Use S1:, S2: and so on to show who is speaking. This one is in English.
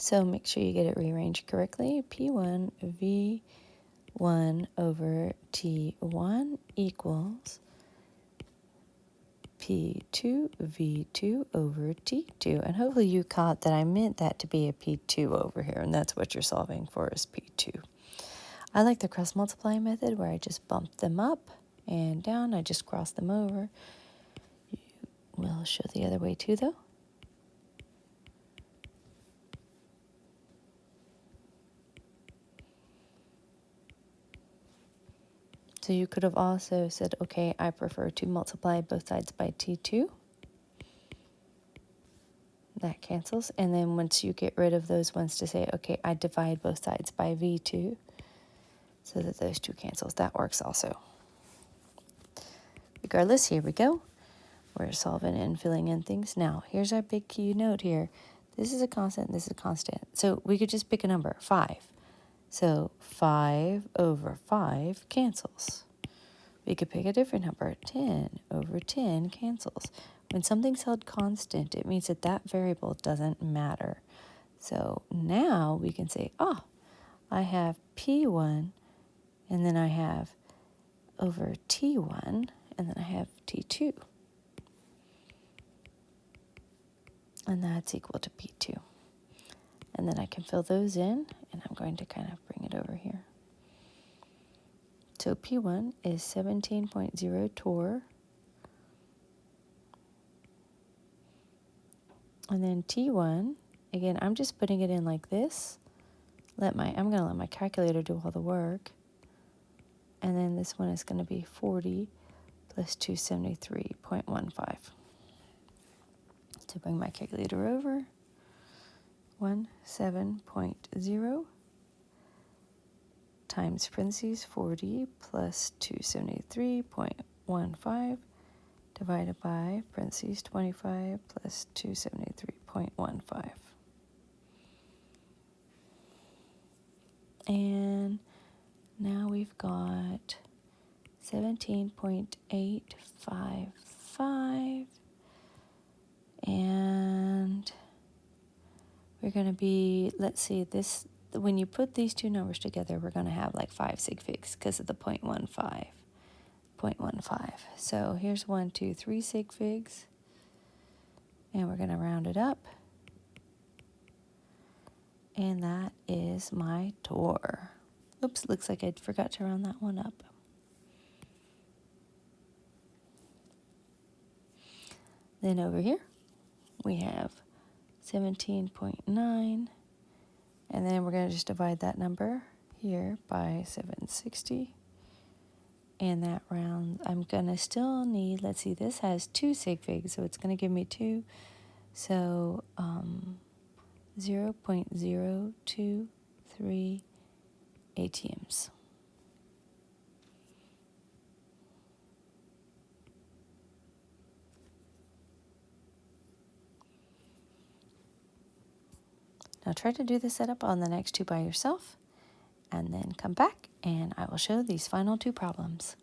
S1: So make sure you get it rearranged correctly. P1 V1 over T1 equals P2 V2 over T2. And hopefully you caught that I meant that to be a P2 over here, and that's what you're solving for is P2. I like the cross multiply method where I just bump them up and down. I just cross them over. We'll show the other way too, though. So you could have also said, okay, I prefer to multiply both sides by T2. That cancels. And then once you get rid of those ones to say, okay, I divide both sides by V2 so that those two cancels. That works also. Regardless, here we go. We're solving and filling in things. Now, here's our big key note here. This is a constant, this is a constant. So we could just pick a number, 5. So 5 over 5 cancels. We could pick a different number, 10 over 10 cancels. When something's held constant, it means that that variable doesn't matter. So now we can say, oh, I have P1, and then I have over T1, and then I have T2. And that's equal to P2. And then I can fill those in, and I'm going to kind of bring it over here. So P1 is 17.0 torr. And then T1, again, I'm just putting it in like this. I'm going to let my calculator do all the work. And then this one is going to be 40 plus 273.15. To bring my calculator over, 17.0 times parentheses 40 plus 273.15 divided by parentheses 25 plus 273.15. And now we've got 17.855. And we're going to be, let's see, this, when you put these two numbers together, we're going to have like 5 sig figs because of the 0.15. So here's 1, 2, 3 sig figs. And we're going to round it up. And that is my torr. Oops, looks like I forgot to round that one up. Then over here, we have 17.9. And then we're going to just divide that number here by 760. And that round, I'm going to still need, let's see, this has 2 sig figs, so it's going to give me 2. So 0.023 ATMs. Now try to do the setup on the next two by yourself, and then come back and I will show these final two problems.